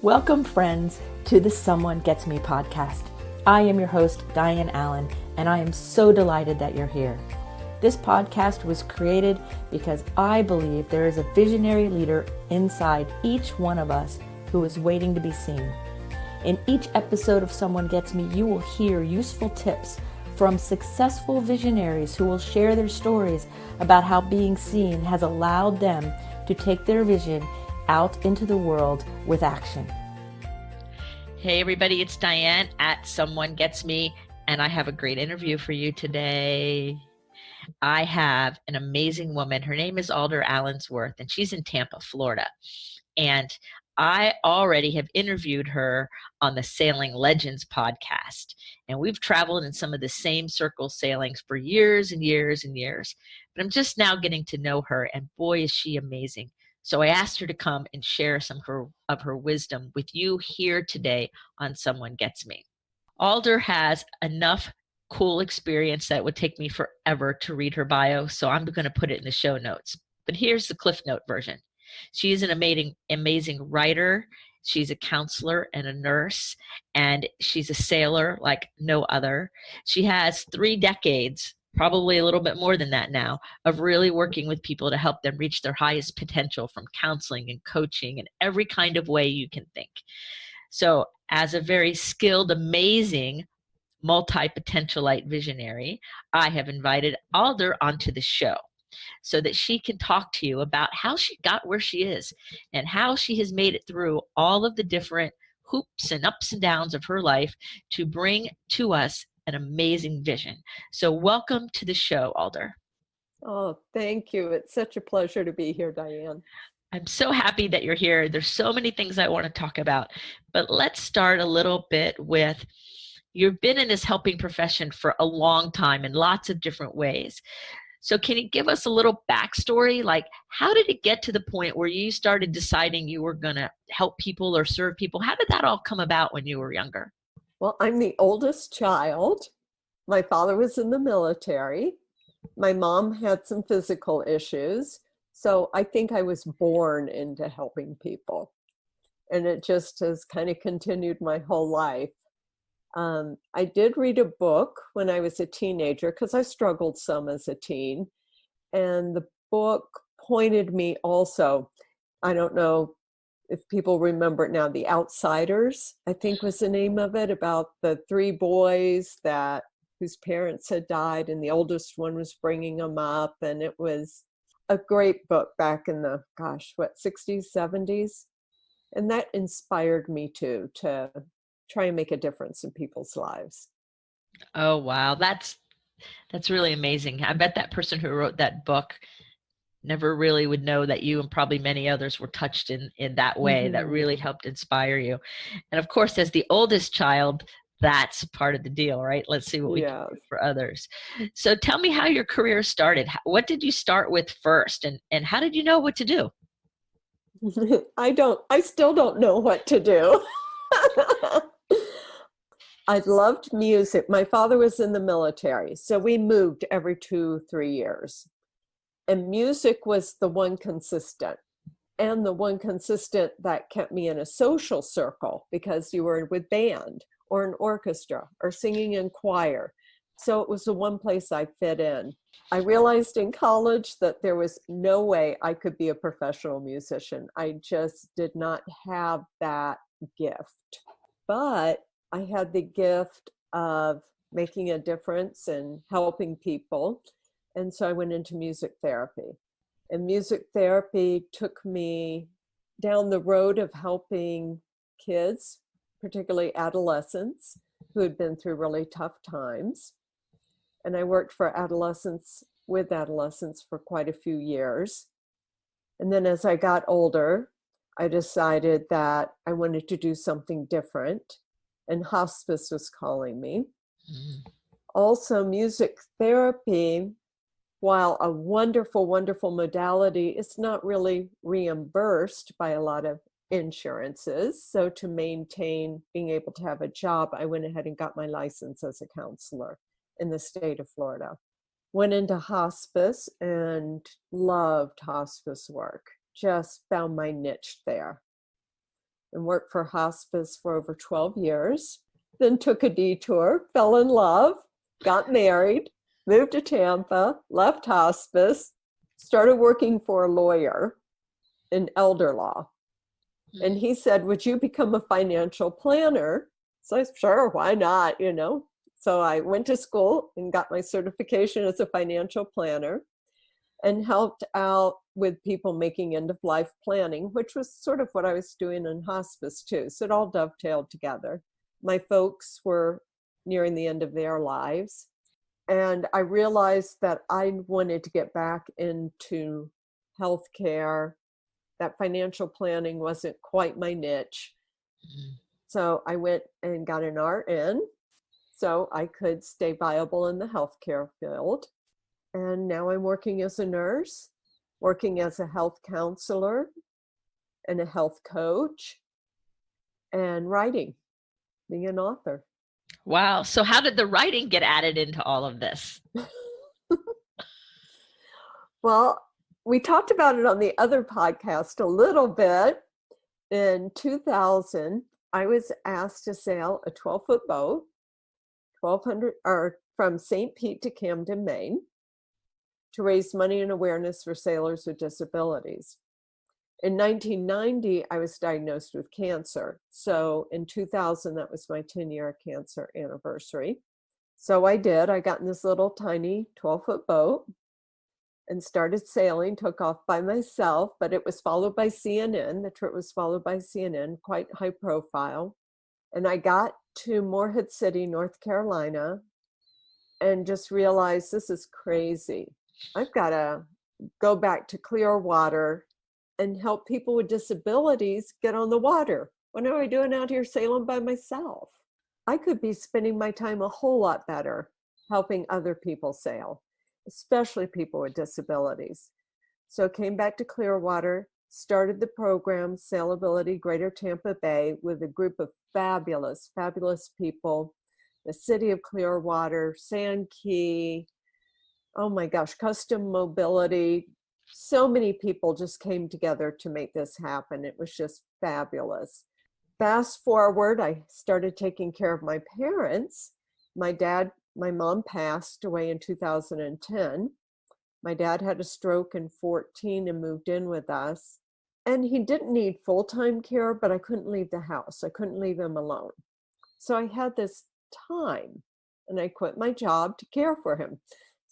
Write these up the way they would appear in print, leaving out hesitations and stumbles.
Welcome, friends, to the Someone Gets Me podcast. I am your host, Dianne Allen, and I am so delighted that you're here. This podcast was created because I believe there is a visionary leader inside each one of us who is waiting to be seen. In each episode of Someone Gets Me, you will hear useful tips from successful visionaries who will share their stories about how being seen has allowed them to take their vision out into the world with action. Hey everybody, it's Dianne at Someone Gets Me, and I have a great interview for you today. I have an amazing woman. Her name is Alder Allensworth, and she's in Tampa, Florida. And I already have interviewed her on the Sailing Legends podcast. And we've traveled in some of the same circle sailings for years and years and years. But I'm just now getting to know her, and boy, is she amazing. So I asked her to come and share some of her wisdom with you here today on Someone Gets Me. Alder has enough cool experience that would take me forever to read her bio, so I'm going to put it in the show notes. But here's the Cliff Note version. She is an amazing writer. She's a counselor and a nurse, and she's a sailor like no other. She has 3 decades, probably a little bit more than that now, of really working with people to help them reach their highest potential from counseling and coaching in every kind of way you can think. So as a very skilled, amazing, multi-potentialite visionary, I have invited Alder onto the show so that she can talk to you about how she got where she is and how she has made it through all of the different hoops and ups and downs of her life to bring to us an amazing vision. So welcome to the show, Alder. Oh, thank you. It's such a pleasure to be here, Dianne. I'm so happy that you're here. There's so many things I want to talk about, but let's start a little bit with, you've been in this helping profession for a long time in lots of different ways. So can you give us a little backstory? Like, how did it get to the point where you started deciding you were going to help people or serve people? How did that all come about when you were younger? Well, I'm the oldest child. My father was in the military. My mom had some physical issues. So I think I was born into helping people. And it just has kind of continued my whole life. I did read a book when I was a teenager because I struggled some as a teen. And the book pointed me also, I don't know if people remember it now, The Outsiders, I think was the name of it, about the 3 boys whose parents had died and the oldest one was bringing them up. And it was a great book back in the, 60s, 70s. And that inspired me to try and make a difference in people's lives. Oh, wow. That's really amazing. I bet that person who wrote that book never really would know that you and probably many others were touched in that way. That really helped inspire you. And of course, as the oldest child, that's part of the deal, right? Let's see what we can do for others. So tell me how your career started. What did you start with first, and how did you know what to do? I still don't know what to do. I loved music. My father was in the military, so we moved every 2-3 years. And music was the one consistent, and the one consistent that kept me in a social circle because you were with band or an orchestra or singing in choir. So it was the one place I fit in. I realized in college that there was no way I could be a professional musician. I just did not have that gift. But I had the gift of making a difference and helping people. And so I went into music therapy. And music therapy took me down the road of helping kids, particularly adolescents, who had been through really tough times. And I worked with adolescents for quite a few years. And then as I got older, I decided that I wanted to do something different. And hospice was calling me. Also, music therapy, while a wonderful, wonderful modality, it's not really reimbursed by a lot of insurances. So to maintain being able to have a job, I went ahead and got my license as a counselor in the state of Florida. Went into hospice and loved hospice work. Just found my niche there. and worked for hospice for over 12 years. Then took a detour, fell in love, got married, moved to Tampa, left hospice, started working for a lawyer in elder law. And he said, would you become a financial planner? So I said, sure, why not, So I went to school and got my certification as a financial planner and helped out with people making end-of-life planning, which was sort of what I was doing in hospice too. So it all dovetailed together. My folks were nearing the end of their lives, and I realized that I wanted to get back into healthcare. That financial planning wasn't quite my niche. So I went and got an RN so I could stay viable in the healthcare field. And now I'm working as a nurse, working as a health counselor and a health coach, and writing, being an author. Wow. So how did the writing get added into all of this? Well, we talked about it on the other podcast a little bit. In 2000, I was asked to sail a 12-foot boat, 1,200, or from St. Pete to Camden, Maine, to raise money and awareness for sailors with disabilities. In 1990, I was diagnosed with cancer. So in 2000, that was my 10-year cancer anniversary. So I got in this little tiny 12-foot boat and started sailing, took off by myself, but it was followed by CNN. The trip was followed by CNN, quite high profile. And I got to Morehead City, North Carolina, and just realized this is crazy. I've got to go back to clear water and help people with disabilities get on the water. What am I doing out here sailing by myself? I could be spending my time a whole lot better helping other people sail, especially people with disabilities. So came back to Clearwater, started the program, Sailability Greater Tampa Bay, with a group of fabulous, fabulous people. The city of Clearwater, Sand Key, oh my gosh, Custom Mobility. So many people just came together to make this happen. It was just fabulous. Fast forward, I started taking care of my parents. My mom passed away in 2010. My dad had a stroke in 2014 and moved in with us. And he didn't need full-time care, but I couldn't leave the house. I couldn't leave him alone. So I had this time, and I quit my job to care for him.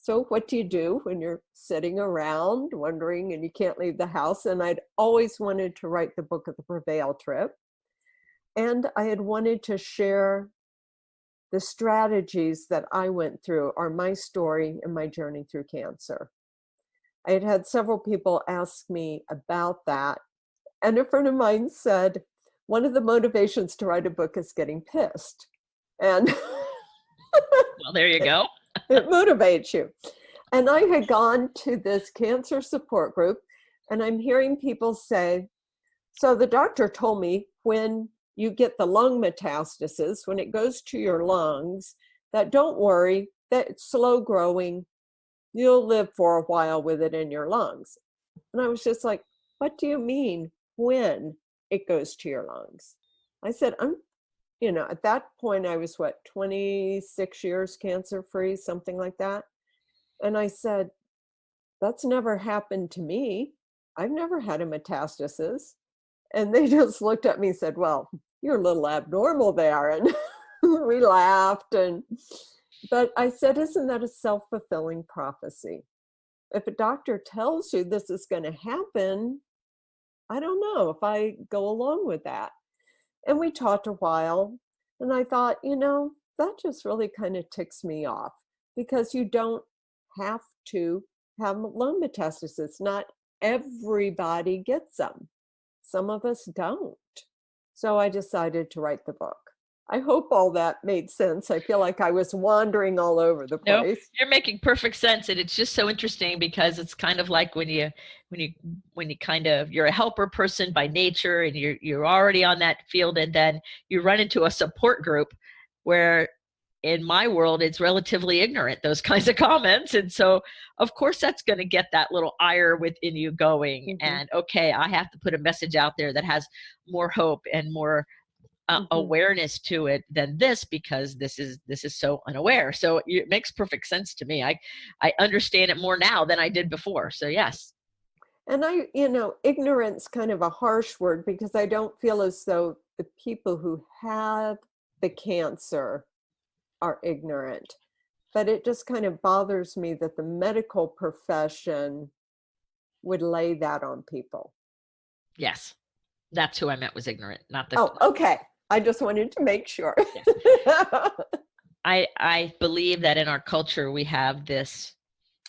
So what do you do when you're sitting around wondering and you can't leave the house? And I'd always wanted to write the book of the Prevail trip. And I had wanted to share the strategies that I went through, or my story and my journey through cancer. I had had several people ask me about that. And a friend of mine said, one of the motivations to write a book is getting pissed. And well, there you go. It motivates you. And I had gone to this cancer support group, and I'm hearing people say, so the doctor told me when you get the lung metastasis, when it goes to your lungs, that don't worry, that it's slow growing. You'll live for a while with it in your lungs. And I was just like, what do you mean when it goes to your lungs? I said, at that point I was 26 years cancer free, something like that. And I said, that's never happened to me. I've never had a metastasis. And they just looked at me and said, well, you're a little abnormal there. And we laughed. But I said, isn't that a self-fulfilling prophecy? If a doctor tells you this is going to happen, I don't know if I go along with that. And we talked a while, and I thought, that just really kind of ticks me off, because you don't have to have lung metastasis. Not everybody gets them. Some of us don't. So I decided to write the book. I hope all that made sense. I feel like I was wandering all over the place. No, you're making perfect sense. And it's just so interesting, because it's kind of like when you kind of, you're a helper person by nature, and you're already on that field, and then you run into a support group where in my world, it's relatively ignorant, those kinds of comments. And so, of course, that's going to get that little ire within you going. And okay, I have to put a message out there that has more hope and more awareness to it than this, because this is so unaware. So it makes perfect sense to me. I understand it more now than I did before. So yes. And ignorance kind of a harsh word, because I don't feel as though the people who have the cancer are ignorant, but it just kind of bothers me that the medical profession would lay that on people. Yes, that's who I meant was ignorant, not the. Oh, okay. I just wanted to make sure. Yes. I believe that in our culture we have this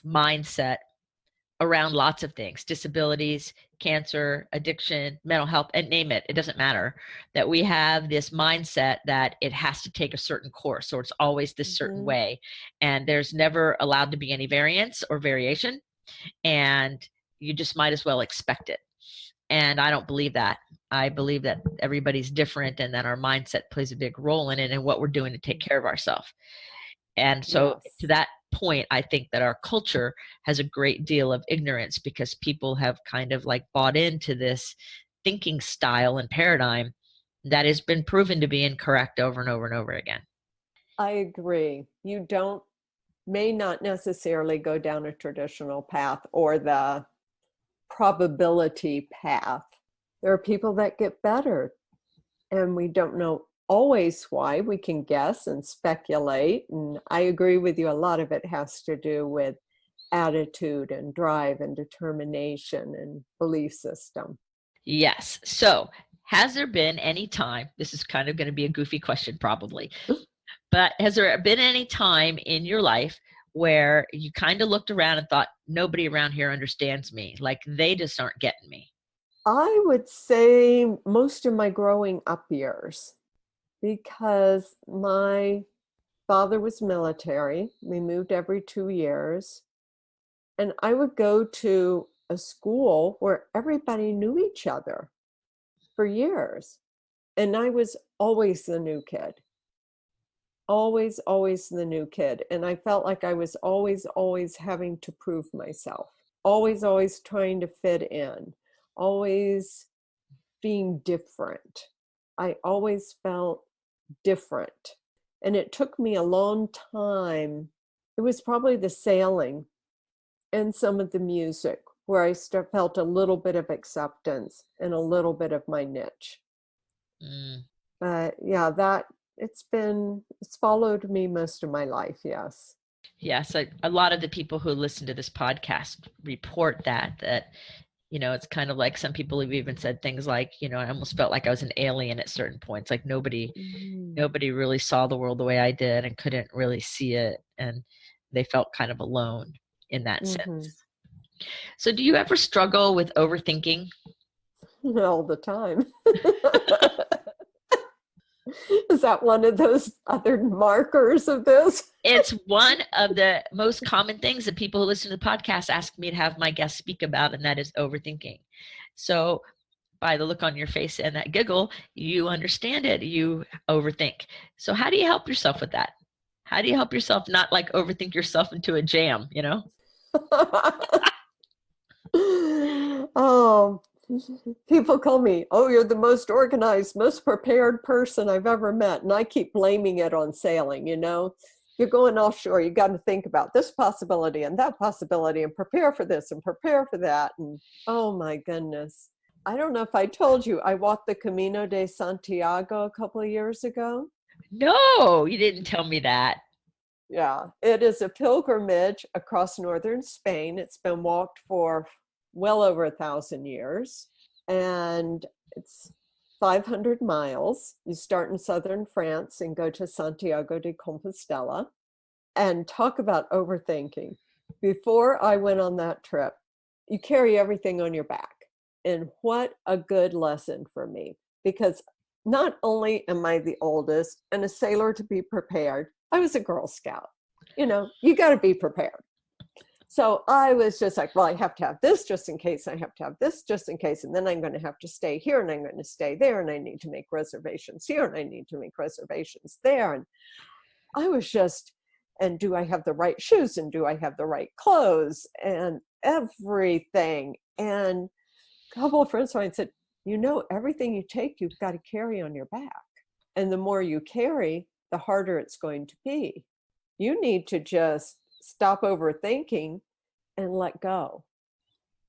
mindset around lots of things: disabilities, cancer, addiction, mental health, and name it, it doesn't matter, that we have this mindset that it has to take a certain course, or it's always this certain way, and there's never allowed to be any variance or variation, and you just might as well expect it. And I don't believe that. I believe that everybody's different, and that our mindset plays a big role in it and what we're doing to take care of ourselves. And so to that point, I think that our culture has a great deal of ignorance, because people have kind of like bought into this thinking style and paradigm that has been proven to be incorrect over and over and over again. I agree. You may not necessarily go down a traditional path or the probability path. There are people that get better, and we don't know always why. We can guess and speculate, and I agree with you. A lot of it has to do with attitude and drive and determination and belief system. Yes. So has there been any time, this is kind of going to be a goofy question probably, but has there been any time in your life where you kind of looked around and thought, nobody around here understands me, like they just aren't getting me? I would say most of my growing up years, because my father was military. We moved every 2 years. And I would go to a school where everybody knew each other for years. And I was always the new kid. Always, always the new kid. And I felt like I was always, always having to prove myself. Always, always trying to fit in. Always being different. I always felt different. And it took me a long time. It was probably the sailing and some of the music where I felt a little bit of acceptance and a little bit of my niche. But yeah, it's followed me most of my life. Yes. Yes. A lot of the people who listen to this podcast report that it's kind of like, some people have even said things like, I almost felt like I was an alien at certain points. Like nobody really saw the world the way I did and couldn't really see it. And they felt kind of alone in that sense. So do you ever struggle with overthinking? All the time. Is that one of those other markers of this? It's one of the most common things that people who listen to the podcast ask me to have my guests speak about, and that is overthinking. So by the look on your face and that giggle, you understand it. You overthink. So how do you help yourself with that? How do you help yourself not like overthink yourself into a jam, Oh, people call me, oh, you're the most organized, most prepared person I've ever met. And I keep blaming it on sailing. You're going offshore. You got to think about this possibility and that possibility and prepare for this and prepare for that. And oh my goodness. I don't know if I told you, I walked the Camino de Santiago a couple of years ago. No, you didn't tell me that. Yeah, it is a pilgrimage across northern Spain. It's been walked for well over 1,000 years, and it's 500 miles. You start in southern France and go to Santiago de Compostela. And talk about overthinking. Before I went on that trip, you carry everything on your back. And what a good lesson for me, because not only am I the oldest and a sailor to be prepared, I was a Girl Scout. You got to be prepared. So I was just like, well, I have to have this just in case. I have to have this just in case. And then I'm going to have to stay here and I'm going to stay there. And I need to make reservations here and I need to make reservations there. And I was just, and do I have the right shoes? And do I have the right clothes? And everything. And a couple of friends of mine said, everything you take, you've got to carry on your back. And the more you carry, the harder it's going to be. You need to just stop overthinking and let go.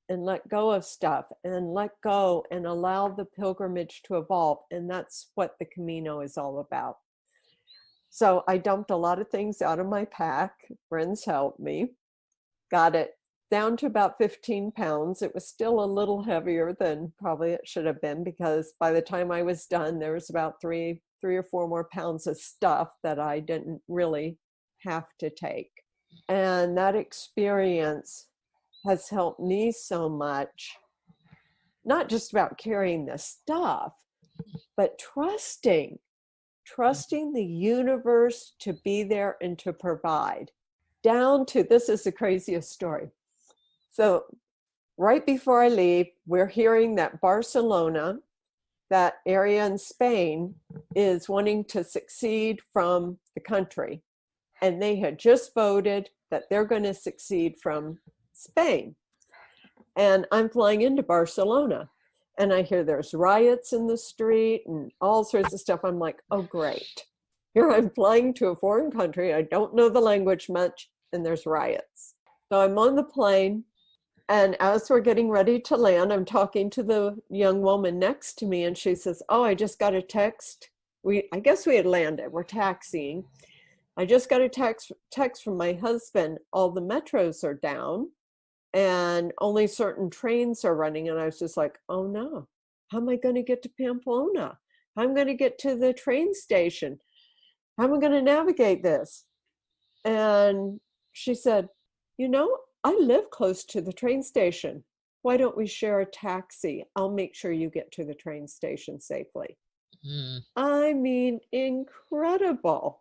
And let go of stuff and let go and allow the pilgrimage to evolve. And that's what the Camino is all about. So I dumped a lot of things out of my pack. Friends helped me. Got it down to about 15 pounds. It was still a little heavier than probably it should have been, because by the time I was done, there was about three or four more pounds of stuff that I didn't really have to take. And that experience has helped me so much, not just about carrying the stuff, but trusting the universe to be there and to provide. Down to, this is the craziest story. So right before I leave, we're hearing that Barcelona, that area in Spain, is wanting to secede from the country. And they had just voted that they're going to secede from Spain. And I'm flying into Barcelona, and I hear there's riots in the street and all sorts of stuff. I'm like, oh, great. Here I'm flying to a foreign country. I don't know the language much, and there's riots. So I'm on the plane, and as we're getting ready to land, I'm talking to the young woman next to me, and she says, oh, I just got a text. I guess we had landed. We're taxiing. I just got a text from my husband. All the metros are down and only certain trains are running. And I was just like, oh no, how am I going to get to Pamplona? How am I going to get to the train station? How am I going to navigate this? And she said, I live close to the train station. Why don't we share a taxi? I'll make sure you get to the train station safely. I mean, incredible.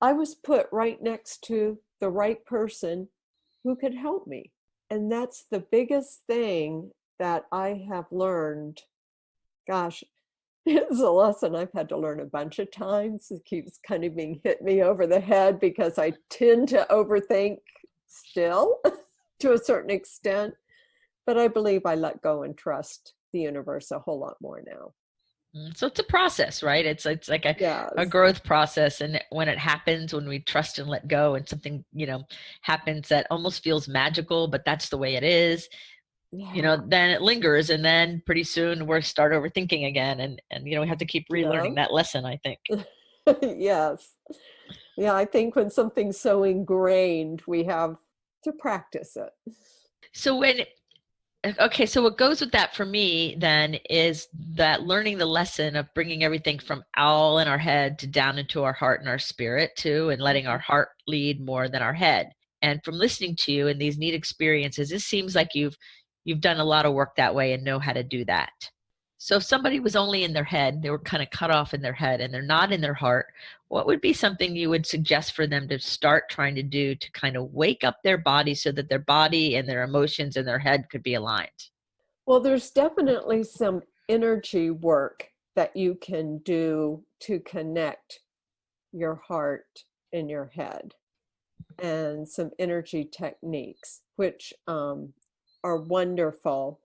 I was put right next to the right person who could help me. And that's the biggest thing that I have learned. Gosh, it's a lesson I've had to learn a bunch of times. It keeps kind of being hit me over the head because I tend to overthink still to a certain extent. But I believe I let go and trust the universe a whole lot more now. So it's a process, right? It's like a growth process. And when it happens, when we trust and let go, and something, happens that almost feels magical, but that's the way it is, then it lingers. And then pretty soon we're start overthinking again. And we have to keep relearning that lesson, I think. Yes. Yeah, I think when something's so ingrained, we have to practice it. So so what goes with that for me then is that learning the lesson of bringing everything from all in our head to down into our heart and our spirit too, and letting our heart lead more than our head. And from listening to you and these neat experiences, it seems like you've done a lot of work that way and know how to do that. So if somebody was only in their head, they were kind of cut off in their head and they're not in their heart, what would be something you would suggest for them to start trying to do to kind of wake up their body so that their body and their emotions and their head could be aligned? Well, there's definitely some energy work that you can do to connect your heart and your head, and some energy techniques, which are wonderful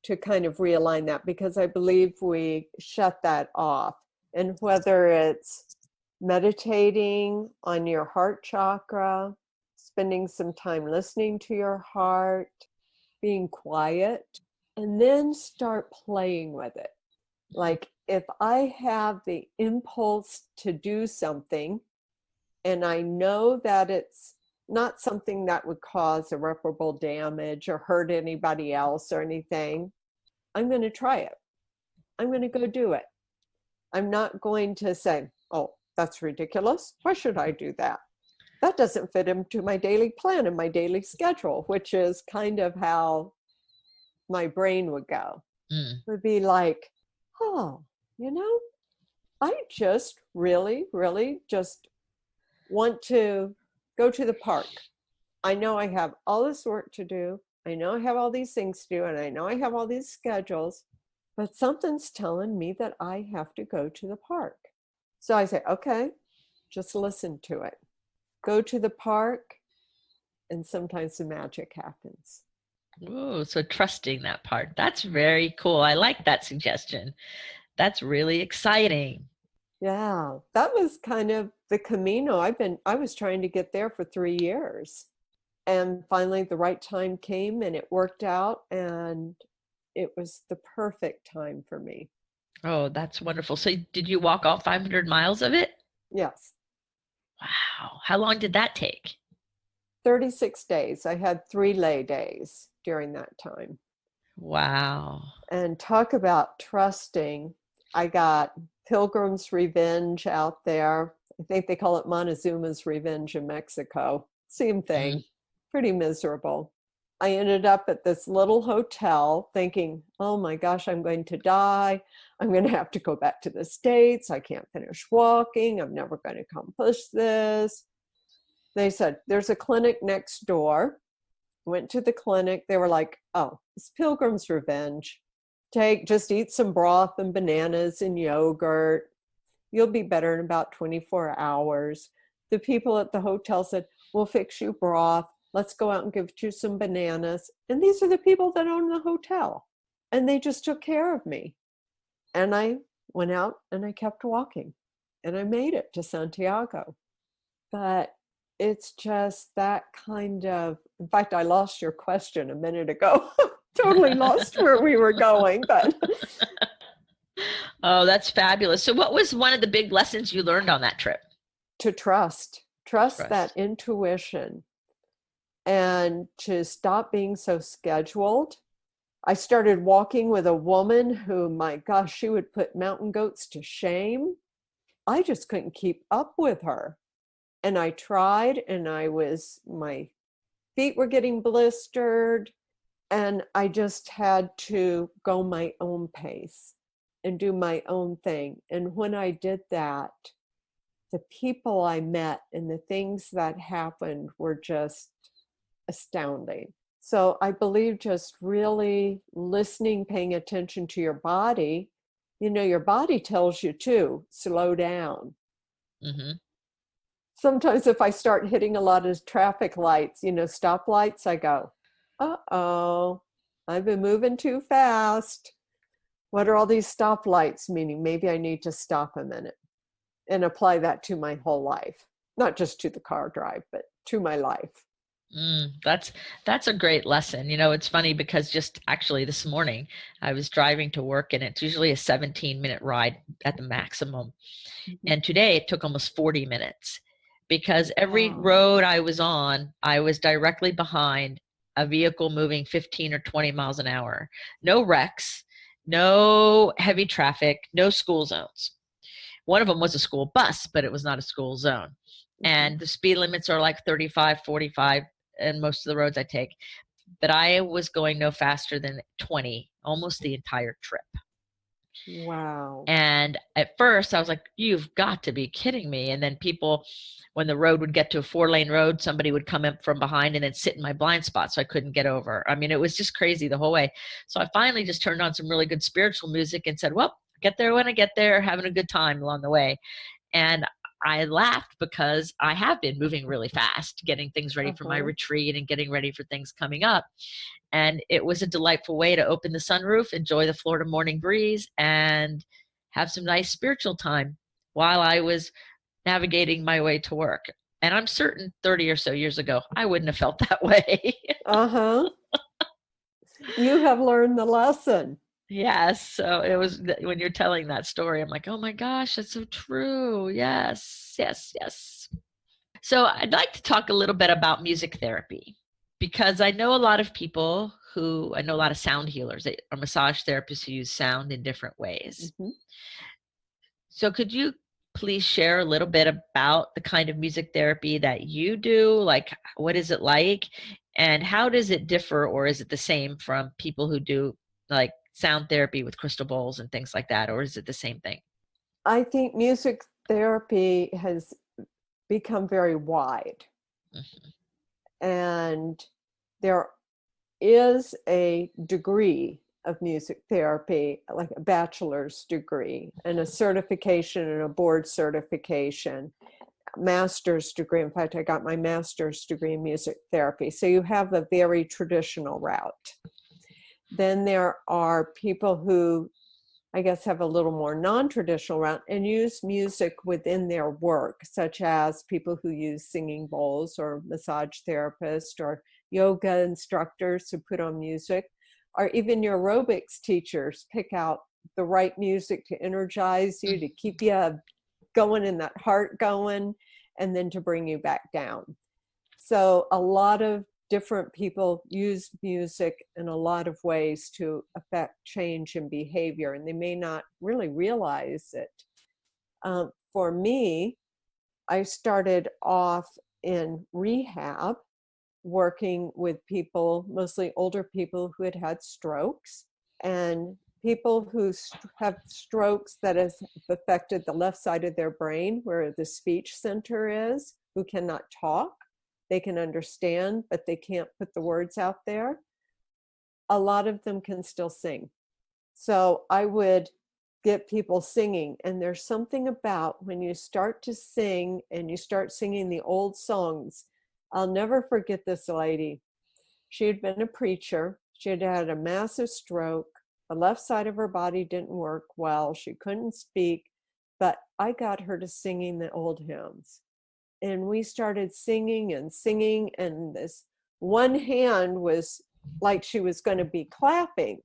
to kind of realign that, because I believe we shut that off. And whether it's meditating on your heart chakra, spending some time listening to your heart, being quiet, and then start playing with it. Like if I have the impulse to do something and I know that it's not something that would cause irreparable damage or hurt anybody else or anything, I'm going to try it. I'm going to go do it. I'm not going to say, oh, that's ridiculous. Why should I do that? That doesn't fit into my daily plan and my daily schedule, which is kind of how my brain would go. It would be like, oh, I just really, really just want to go to the park. I know I have all this work to do. I know I have all these things to do, and I know I have all these schedules, but something's telling me that I have to go to the park. So I say, okay, just listen to it. go to the park, and sometimes the magic happens. Oh, so trusting that part. That's very cool. I like that suggestion. That's really exciting. Yeah, that was kind of the Camino. I was trying to get there for 3 years. And finally the right time came and it worked out, and it was the perfect time for me. Oh, that's wonderful. So did you walk all 500 miles of it? Yes. Wow. How long did that take? 36 days. I had 3 lay days during that time. Wow. And talk about trusting. I got Pilgrim's Revenge out there. I think they call it Montezuma's Revenge in Mexico. Same thing. Pretty miserable. I ended up at this little hotel thinking, oh my gosh, I'm going to die. I'm going to have to go back to the States. I can't finish walking. I'm never going to accomplish this. They said, there's a clinic next door. Went to the clinic. They were like, oh, it's Pilgrim's Revenge. Just eat some broth and bananas and yogurt. You'll be better in about 24 hours. The people at the hotel said, we'll fix you broth. Let's go out and give you some bananas. And these are the people that own the hotel. And they just took care of me. And I went out and I kept walking. And I made it to Santiago. But it's just that kind of, in fact, I lost your question a minute ago. Totally lost where we were going, but. Oh, that's fabulous. So what was one of the big lessons you learned on that trip? To trust that intuition, and to stop being so scheduled. I started walking with a woman who, my gosh, she would put mountain goats to shame. I just couldn't keep up with her. And I tried, and my feet were getting blistered, and I just had to go my own pace and do my own thing. And when I did that, the people I met and the things that happened were just astounding. So I believe just really listening, paying attention to your body. Your body tells you to slow down. Mm-hmm. Sometimes if I start hitting a lot of traffic lights, stoplights, I go, uh-oh, I've been moving too fast. What are all these stoplights meaning? Maybe I need to stop a minute and apply that to my whole life, not just to the car drive, but to my life. That's a great lesson. It's funny because just actually this morning I was driving to work, and it's usually a 17-minute ride at the maximum. Mm-hmm. And today it took almost 40 minutes because every road I was on, I was directly behind a vehicle moving 15 or 20 miles an hour. No wrecks, no heavy traffic, no school zones. One of them was a school bus, but it was not a school zone. Mm-hmm. And the speed limits are like 35, 45, and most of the roads I take. But I was going no faster than 20, almost the entire trip. Wow. And at first I was like, you've got to be kidding me. And then people, when the road would get to a 4-lane road, somebody would come up from behind and then sit in my blind spot so I couldn't get over. I mean, it was just crazy the whole way. So I finally just turned on some really good spiritual music and said, well, get there when I get there, having a good time along the way. And I laughed because I have been moving really fast, getting things ready for my retreat and getting ready for things coming up. And it was a delightful way to open the sunroof, enjoy the Florida morning breeze, and have some nice spiritual time while I was navigating my way to work. And I'm certain 30 or so years ago, I wouldn't have felt that way. You have learned the lesson. Yes. So it was, when you're telling that story, I'm like, oh my gosh, that's so true. Yes, yes, yes. So I'd like to talk a little bit about music therapy, because I know a lot of people I know a lot of sound healers or massage therapists who use sound in different ways. Mm-hmm. So could you please share a little bit about the kind of music therapy that you do? Like, what is it like? And how does it differ, or is it the same from people who do like sound therapy with crystal bowls and things like that? Or is it the same thing? I think music therapy has become very wide. Mm-hmm. And there is a degree of music therapy, like a bachelor's degree and a certification and a board certification. master's degree. In fact, I got my master's degree in music therapy. So you have a very traditional route. Then there are people who, I guess, have a little more non-traditional route and use music within their work, such as people who use singing bowls, or massage therapists, or yoga instructors who put on music, or even your aerobics teachers pick out the right music to energize you, to keep you going and that heart going, and then to bring you back down. So a lot of different people use music in a lot of ways to affect change in behavior, and they may not really realize it. For me, I started off in rehab, working with people, mostly older people who had had strokes, and people who have strokes that has affected the left side of their brain where the speech center is, who cannot talk. They can understand, but they can't put the words out there. A lot of them can still sing. So I would get people singing, and there's something about when you start to sing and you start singing the old songs. I'll never forget this lady. She had been a preacher. She had had a massive stroke. The left side of her body didn't work well. She couldn't speak, but I got her to singing the old hymns. And we started singing, and this one hand was like she was going to be clapping.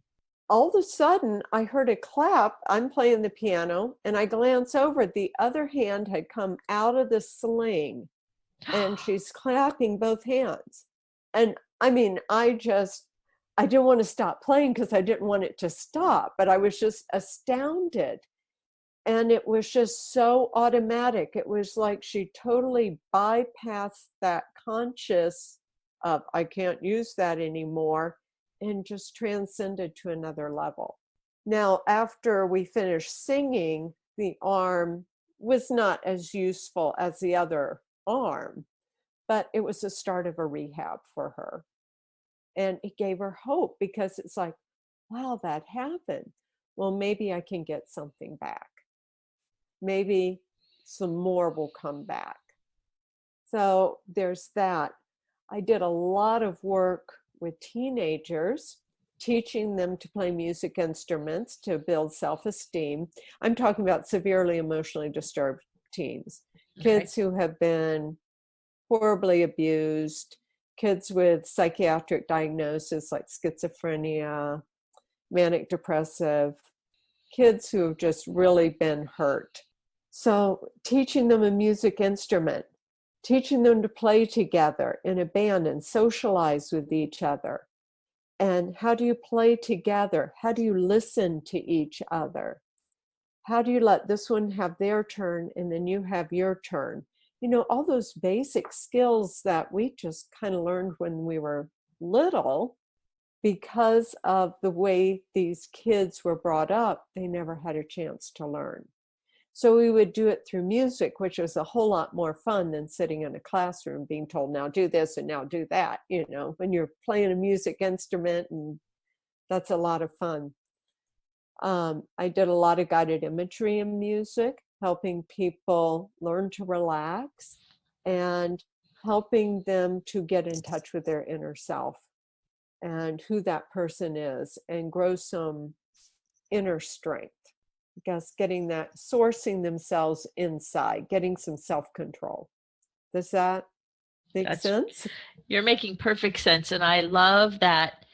All of a sudden, I heard a clap. I'm playing the piano, and I glance over. The other hand had come out of the sling, and she's clapping both hands. And I mean, I didn't want to stop playing because I didn't want it to stop, but I was just astounded. And it was just so automatic. It was like she totally bypassed that conscious of, I can't use that anymore, and just transcended to another level. Now, after we finished singing, the arm was not as useful as the other arm, but it was the start of a rehab for her. And it gave her hope, because it's like, wow, that happened. Well, maybe I can get something back. Maybe some more will come back. So there's that. I did a lot of work with teenagers, teaching them to play music instruments to build self-esteem. I'm talking about severely emotionally disturbed teens, kids who have been horribly abused, kids with psychiatric diagnosis like schizophrenia, manic depressive, kids who have just really been hurt. So teaching them a music instrument, teaching them to play together in a band and socialize with each other. And how do you play together? How do you listen to each other? How do you let this one have their turn and then you have your turn? You know, all those basic skills that we just kind of learned when we were little. Because of the way these kids were brought up, they never had a chance to learn. So we would do it through music, which was a whole lot more fun than sitting in a classroom being told, now do this and now do that. You know, when you're playing a music instrument, and that's a lot of fun. I did a lot of guided imagery in music, helping people learn to relax and helping them to get in touch with their inner self and who that person is, and grow some inner strength. I guess getting that, sourcing themselves inside, getting some self-control. Does that make sense? You're making perfect sense. And I love that.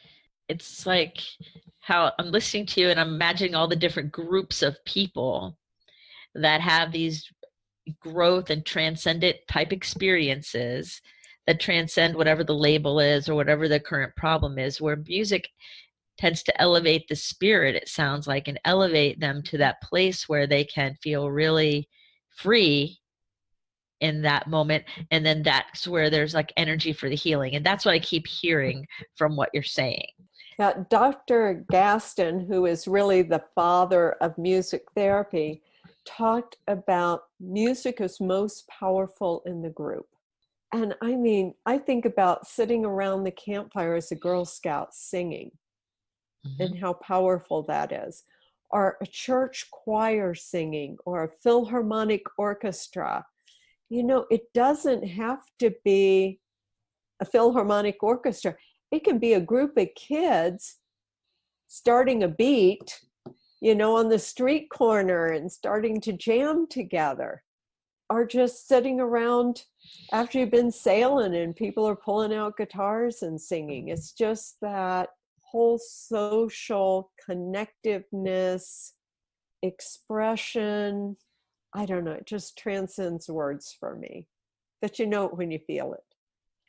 It's like how I'm listening to you and I'm imagining all the different groups of people that have these growth and transcendent type experiences that transcend whatever the label is or whatever the current problem is, where music tends to elevate the spirit, it sounds like, and elevate them to that place where they can feel really free in that moment. And then that's where there's like energy for the healing. And that's what I keep hearing from what you're saying. Yeah, Dr. Gaston, who is really the father of music therapy, talked about music is most powerful in the group. And I mean, I think about sitting around the campfire as a Girl Scout singing, and how powerful that is. Or a church choir singing, or a philharmonic orchestra. it doesn't have to be a philharmonic orchestra. It can be a group of kids starting a beat, on the street corner and starting to jam together, or just sitting around after you've been sailing and people are pulling out guitars and singing. It's just that whole social connectiveness, expression. I don't know, it just transcends words for me. But you know it when you feel it.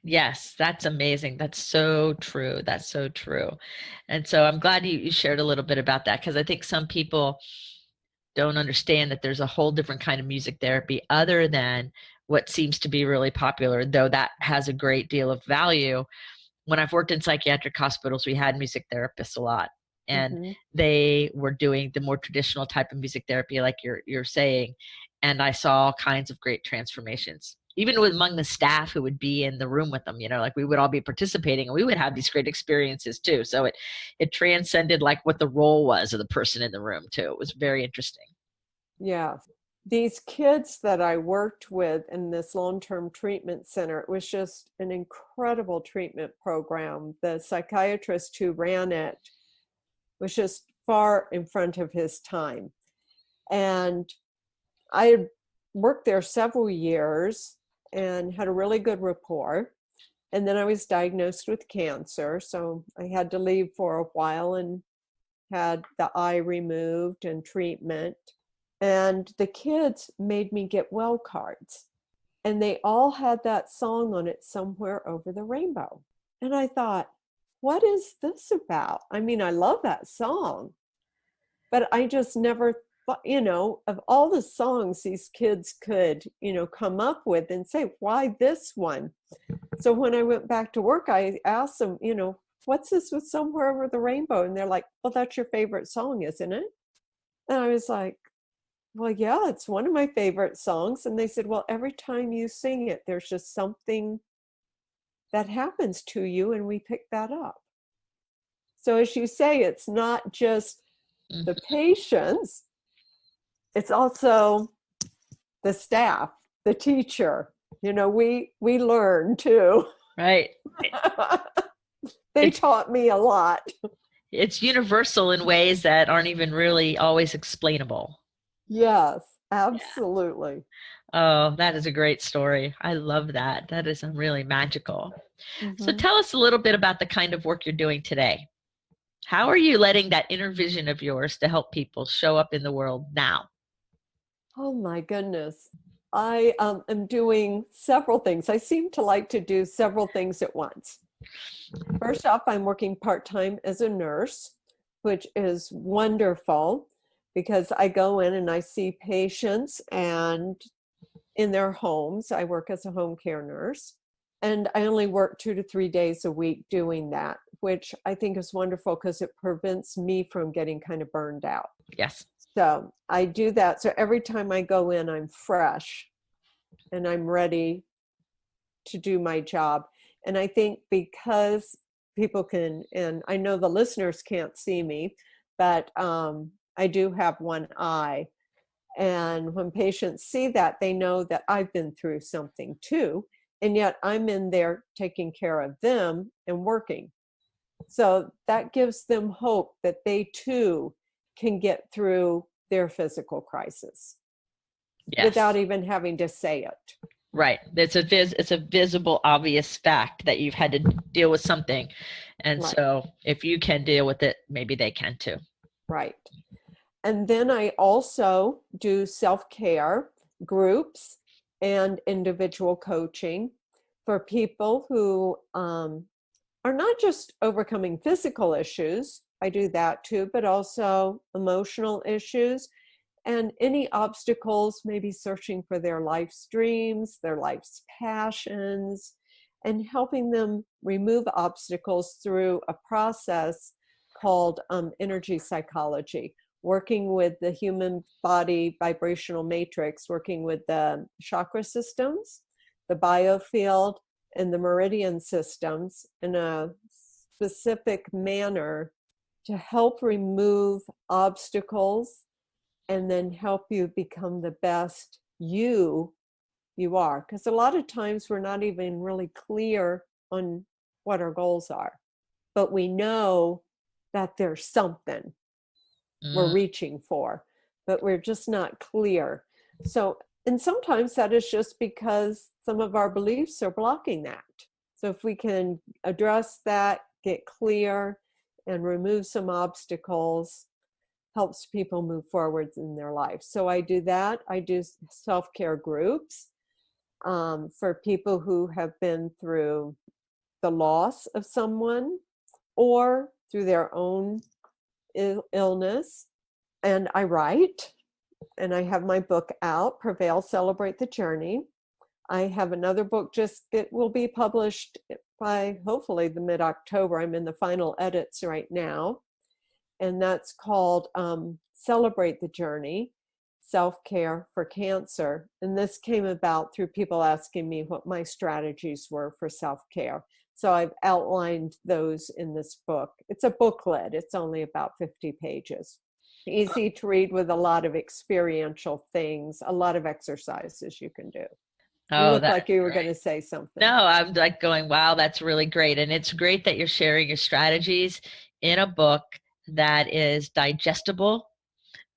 Yes, that's amazing. That's so true. That's so true. And so I'm glad you shared a little bit about that, because I think some people don't understand that there's a whole different kind of music therapy other than what seems to be really popular, though that has a great deal of value. When I've worked in psychiatric hospitals, we had music therapists a lot, and they were doing the more traditional type of music therapy like you're saying, and I saw all kinds of great transformations, even among the staff who would be in the room with them. Like we would all be participating and we would have these great experiences too. So it transcended like what the role was of the person in the room too. It was very interesting. Yeah. These kids that I worked with in this long-term treatment center, it was just an incredible treatment program. The psychiatrist who ran it was just far in front of his time. And I had worked there several years and had a really good rapport. And then I was diagnosed with cancer. So I had to leave for a while and had the eye removed and treatment. And the kids made me get well cards. And they all had that song on it, Somewhere Over the Rainbow. And I thought, what is this about? I mean, I love that song, but I just never thought, of all the songs these kids could, come up with and say, why this one? So when I went back to work, I asked them, what's this with Somewhere Over the Rainbow? And they're like, well, that's your favorite song, isn't it? And I was like, well, yeah, it's one of my favorite songs. And they said, well, every time you sing it, there's just something that happens to you, and we pick that up. So as you say, it's not just the patients, it's also the staff, the teacher. We learn too. Right. They taught me a lot. It's universal in ways that aren't even really always explainable. Yes, absolutely. Yeah. Oh, that is a great story. I love that. That is really magical. Mm-hmm. So tell us a little bit about the kind of work you're doing today. How are you letting that inner vision of yours to help people show up in the world now? Oh my goodness. I am doing several things. I seem to like to do several things at once. First off, I'm working part-time as a nurse, which is wonderful because I go in and I see patients and in their homes. I work as a home care nurse, and I only work 2 to 3 days a week doing that, which I think is wonderful because it prevents me from getting kind of burned out. Yes. So I do that. So every time I go in, I'm fresh and I'm ready to do my job. And I think because people can, and I know the listeners can't see me, but I do have one eye. And when patients see that, they know that I've been through something too. And yet I'm in there taking care of them and working. So that gives them hope that they too can get through their physical crisis without even having to say it. Right. It's a visible, obvious fact that you've had to deal with something. And so if you can deal with it, maybe they can too. Right. And then I also do self-care groups and individual coaching for people who are not just overcoming physical issues. I do that too, but also emotional issues and any obstacles, maybe searching for their life's dreams, their life's passions, and helping them remove obstacles through a process called energy psychology, working with the human body vibrational matrix, working with the chakra systems, the biofield, and the meridian systems in a specific manner to help remove obstacles and then help you become the best you you are. Because a lot of times we're not even really clear on what our goals are, but we know that there's something we're reaching for, but we're just not clear. So, and sometimes that is just because some of our beliefs are blocking that. So if we can address that, get clear, and remove some obstacles, helps people move forwards in their life. So I do that. I do self-care groups for people who have been through the loss of someone or through their own illness. And I write, and I have my book out, Prevail, Celebrate the Journey. I have another book it will be published by hopefully the mid-October. I'm in the final edits right now. And that's called Celebrate the Journey, Self-Care for Cancer. And this came about through people asking me what my strategies were for self-care. So I've outlined those in this book. It's a booklet. It's only about 50 pages. Easy to read with a lot of experiential things, a lot of exercises you can do. You look like you were going to say something. No, I'm like going, wow, that's really great. And it's great that you're sharing your strategies in a book that is digestible.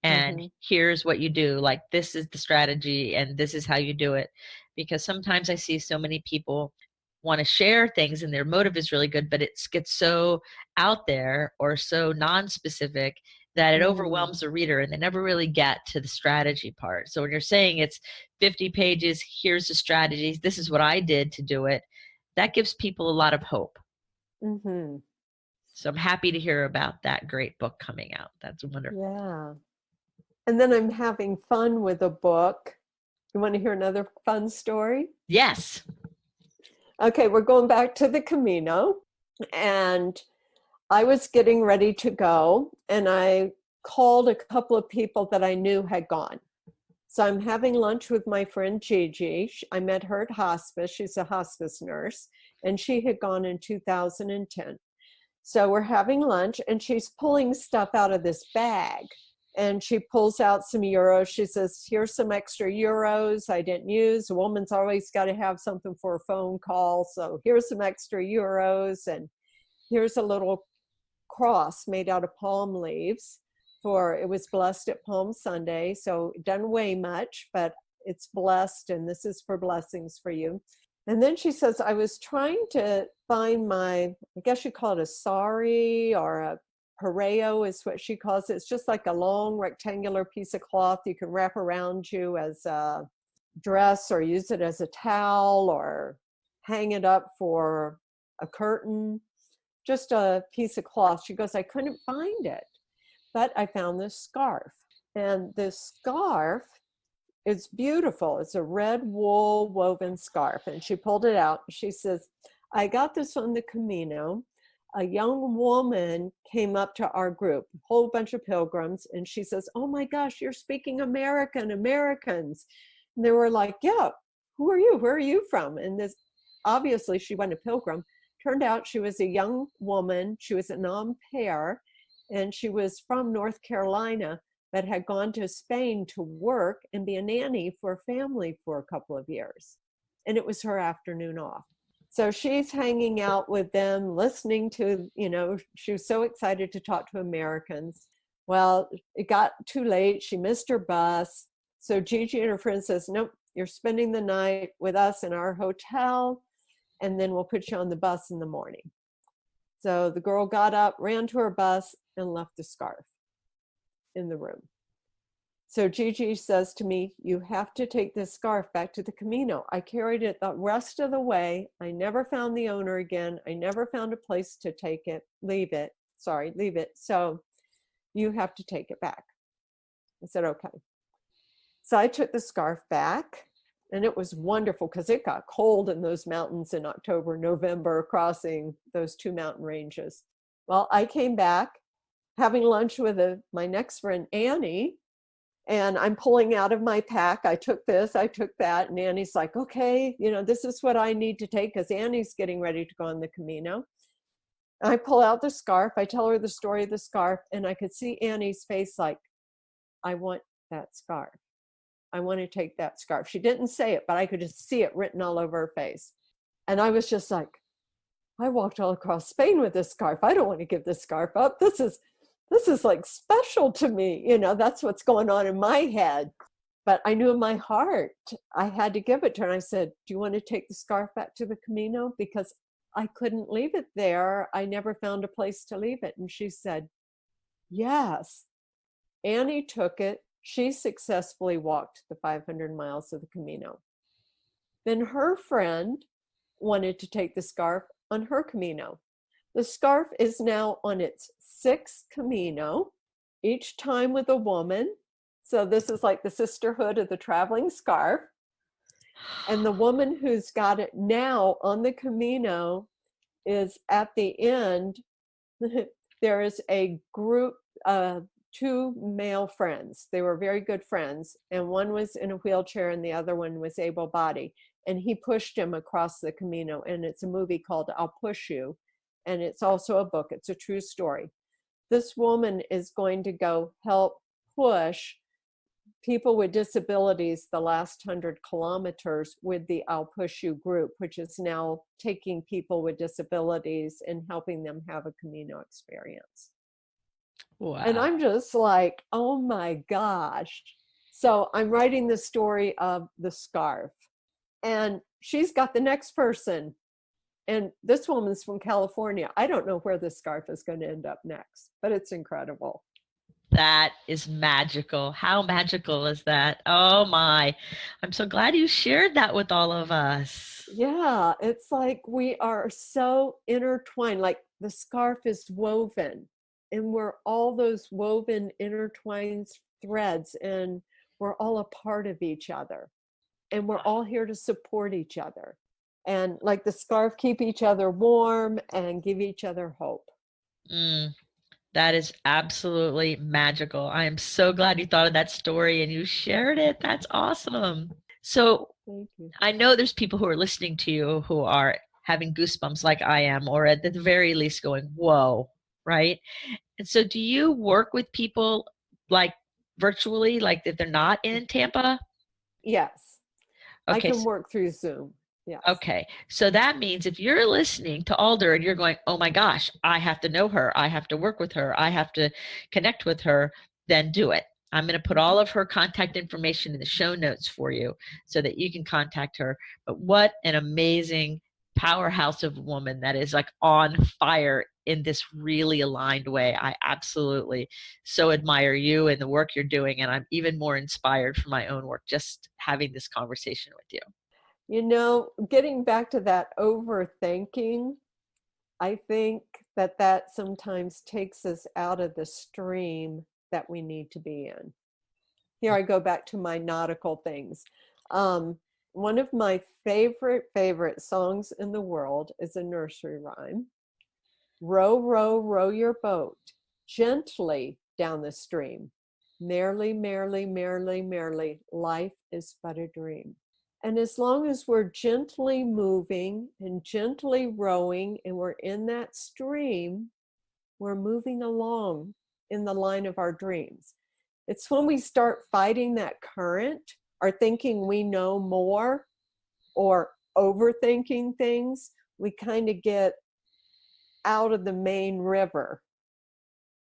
And here's what you do. Like, this is the strategy and this is how you do it. Because sometimes I see so many people want to share things and their motive is really good, but it gets so out there or so non-specific that it overwhelms the reader and they never really get to the strategy part. So when you're saying it's 50 pages, here's the strategies, this is what I did to do it, that gives people a lot of hope. So I'm happy to hear about that great book coming out. That's wonderful. Yeah. And then I'm having fun with a book. You want to hear another fun story? Yes. Okay, we're going back to the Camino, and I was getting ready to go, and I called a couple of people that I knew had gone. So I'm having lunch with my friend Gigi. I met her at hospice. She's a hospice nurse, and she had gone in 2010. So we're having lunch, and she's pulling stuff out of this bag. And she pulls out some euros. She says, here's some extra euros I didn't use. A woman's always got to have something for a phone call. So here's some extra euros. And here's a little cross made out of palm leaves. It was blessed at Palm Sunday. So it doesn't weigh much, but it's blessed. And this is for blessings for you. And then she says, I was trying to find I guess you call it a sari or a pareo is what she calls it. It's just like a long rectangular piece of cloth you can wrap around you as a dress or use it as a towel or hang it up for a curtain, just a piece of cloth. She goes, I couldn't find it, but I found this scarf. And this scarf is beautiful. It's a red wool woven scarf. And she pulled it out. She says, I got this on the Camino. A young woman came up to our group, a whole bunch of pilgrims, and she says, oh my gosh, you're speaking Americans. And they were like, yeah, who are you? Where are you from? And this, obviously she wasn't a pilgrim. Turned out she was a young woman. She was a non-pair, and she was from North Carolina, but had gone to Spain to work and be a nanny for a family for a couple of years. And it was her afternoon off. So she's hanging out with them, listening to, she was so excited to talk to Americans. Well, it got too late. She missed her bus. So Gigi and her friend says, nope, you're spending the night with us in our hotel, and then we'll put you on the bus in the morning. So the girl got up, ran to her bus, and left the scarf in the room. So Gigi says to me, you have to take this scarf back to the Camino. I carried it the rest of the way. I never found the owner again. I never found a place to leave it. So you have to take it back. I said, okay. So I took the scarf back, and it was wonderful because it got cold in those mountains in October, November, crossing those two mountain ranges. Well, I came back having lunch with my next friend, Annie, and I'm pulling out of my pack. I took this, I took that. And Annie's like, okay, this is what I need to take because Annie's getting ready to go on the Camino. I pull out the scarf. I tell her the story of the scarf. And I could see Annie's face like, I want that scarf. I want to take that scarf. She didn't say it, but I could just see it written all over her face. And I was just like, I walked all across Spain with this scarf. I don't want to give this scarf up. This is like special to me. You know, that's what's going on in my head. But I knew in my heart I had to give it to her. And I said, do you want to take the scarf back to the Camino? Because I couldn't leave it there. I never found a place to leave it. And she said, yes. Annie took it. She successfully walked the 500 miles of the Camino. Then her friend wanted to take the scarf on her Camino. The scarf is now on its 6th Camino, each time with a woman. So this is like the sisterhood of the traveling scarf. And the woman who's got it now on the Camino is at the end. There is a group, 2 male friends. They were very good friends. And one was in a wheelchair and the other one was able-bodied. And he pushed him across the Camino. And it's a movie called I'll Push You. And it's also a book. It's a true story. This woman is going to go help push people with disabilities the last 100 kilometers with the I'll Push You group, which is now taking people with disabilities and helping them have a Camino experience. Wow. And I'm just like, oh my gosh. So I'm writing the story of the scarf. And she's got the next person. And this woman's from California. I don't know where this scarf is going to end up next, but it's incredible. That is magical. How magical is that? Oh my. I'm so glad you shared that with all of us. Yeah, it's like we are so intertwined. Like the scarf is woven and we're all those woven intertwined threads and we're all a part of each other. And we're all here to support each other. And like the scarf, keep each other warm and give each other hope. That is absolutely magical. I am so glad you thought of that story and you shared it. That's awesome. So Thank you. I know there's people who are listening to you who are having goosebumps like I am, or at the very least going, whoa, right? And so do you work with people like virtually, like if they're not in Tampa? Yes. Okay. I can work through Zoom. Yes. Okay. So that means if you're listening to Alder and you're going, oh my gosh, I have to know her. I have to work with her. I have to connect with her, then do it. I'm going to put all of her contact information in the show notes for you so that you can contact her. But what an amazing powerhouse of a woman that is like on fire in this really aligned way. I absolutely so admire you and the work you're doing. And I'm even more inspired for my own work, just having this conversation with you. You know, getting back to that overthinking, I think that sometimes takes us out of the stream that we need to be in. Here I go back to my nautical things. One of my favorite songs in the world is a nursery rhyme. Row, row, row your boat gently down the stream. Merrily, merrily, merrily, merrily, life is but a dream. And as long as we're gently moving and gently rowing and we're in that stream, we're moving along in the line of our dreams. It's when we start fighting that current or thinking we know more or overthinking things, we kind of get out of the main river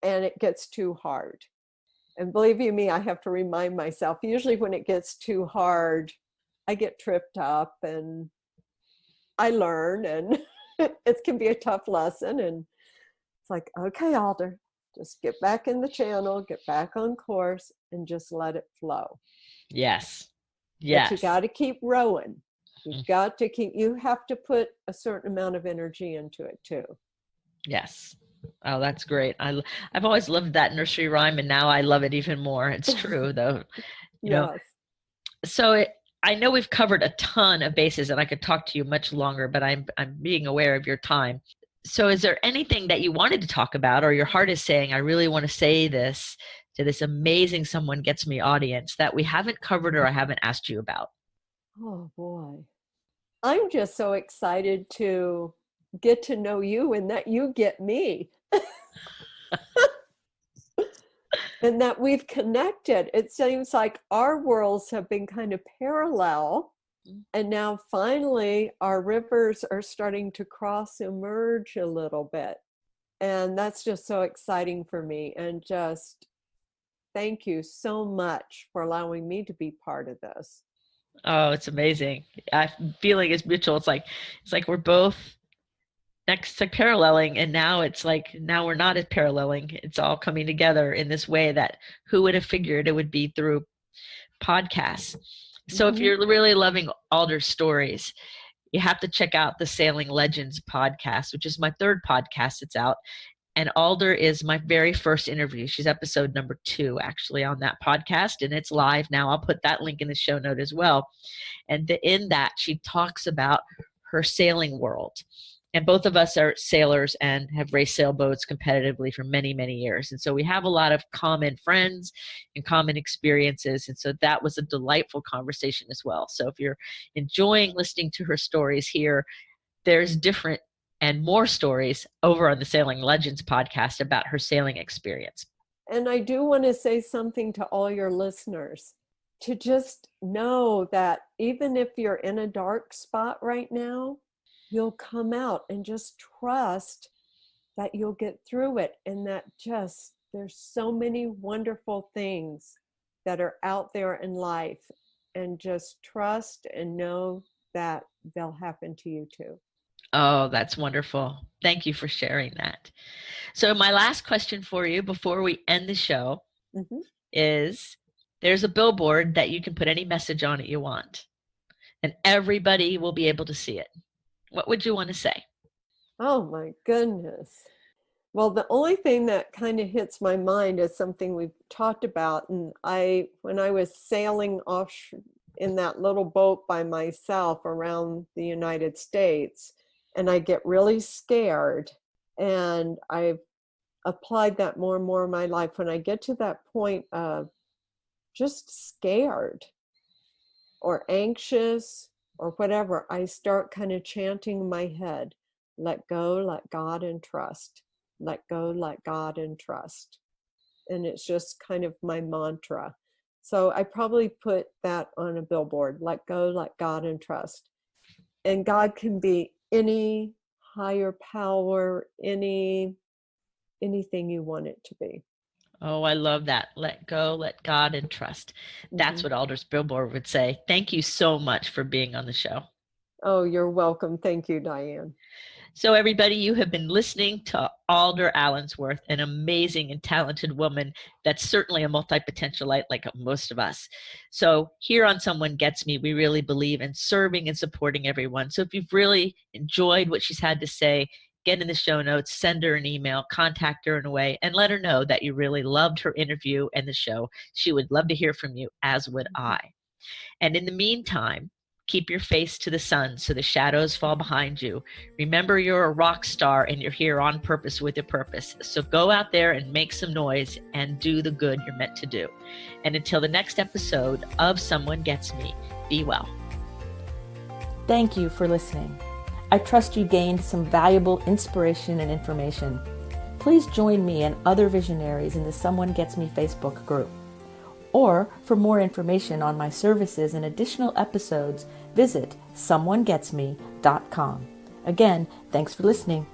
and it gets too hard. And believe you me, I have to remind myself, usually when it gets too hard, I get tripped up and I learn and it can be a tough lesson. And it's like, okay, Alder, just get back in the channel, get back on course and just let it flow. Yes. Yes. But you got to keep rowing. You have to put a certain amount of energy into it too. Yes. Oh, that's great. I've always loved that nursery rhyme and now I love it even more. It's true though. You know, so I know we've covered a ton of bases and I could talk to you much longer, but I'm being aware of your time. So is there anything that you wanted to talk about or your heart is saying, I really want to say this to this amazing Someone Gets Me audience that we haven't covered or I haven't asked you about? Oh boy. I'm just so excited to get to know you and that you get me. And that we've connected. It seems like our worlds have been kind of parallel. And now finally our rivers are starting to cross and merge a little bit. And that's just so exciting for me. And just thank you so much for allowing me to be part of this. Oh, it's amazing. Feeling is mutual. It's like we're both next to paralleling, and now we're not as paralleling. It's all coming together in this way that who would have figured it would be through podcasts. So if you're really loving Alder's stories, you have to check out the Sailing Legends podcast, which is my third podcast that's out. And Alder is my very first interview. She's episode number 2 actually on that podcast, and it's live now. I'll put that link in the show note as well. And in that, she talks about her sailing world. And both of us are sailors and have raced sailboats competitively for many, many years. And so we have a lot of common friends and common experiences. And so that was a delightful conversation as well. So if you're enjoying listening to her stories here, there's different and more stories over on the Sailing Legends podcast about her sailing experience. And I do want to say something to all your listeners, to just know that even if you're in a dark spot right now, you'll come out, and just trust that you'll get through it. And that just, there's so many wonderful things that are out there in life, and just trust and know that they'll happen to you too. Oh, that's wonderful. Thank you for sharing that. So my last question for you before we end the show is, there's a billboard that you can put any message on it you want, and everybody will be able to see it. What would you want to say? Oh my goodness. Well, the only thing that kind of hits my mind is something we've talked about. And when I was sailing off in that little boat by myself around the United States, and I get really scared, and I've applied that more and more in my life. When I get to that point of just scared or anxious or whatever, I start kind of chanting in my head, let go, let God, and trust. Let go, let God, and trust. And it's just kind of my mantra. So I probably put that on a billboard, let go, let God, and trust. And God can be any higher power, anything you want it to be. Oh, I love that. Let go, let God, and trust. That's what Alder's billboard would say. Thank you so much for being on the show. Oh, you're welcome. Thank you, Dianne. So everybody, you have been listening to Alder Allensworth, an amazing and talented woman that's certainly a multi-potentialite like most of us. So here on Someone Gets Me, we really believe in serving and supporting everyone. So if you've really enjoyed what she's had to say, get in the show notes, send her an email, contact her in a way, and let her know that you really loved her interview and the show. She would love to hear from you, as would I. And in the meantime, keep your face to the sun so the shadows fall behind you. Remember, you're a rock star and you're here on purpose with a purpose. So go out there and make some noise and do the good you're meant to do. And until the next episode of Someone Gets Me, be well. Thank you for listening. I trust you gained some valuable inspiration and information. Please join me and other visionaries in the Someone Gets Me Facebook group. Or for more information on my services and additional episode's, visit someonegetsme.com. Again, thanks for listening.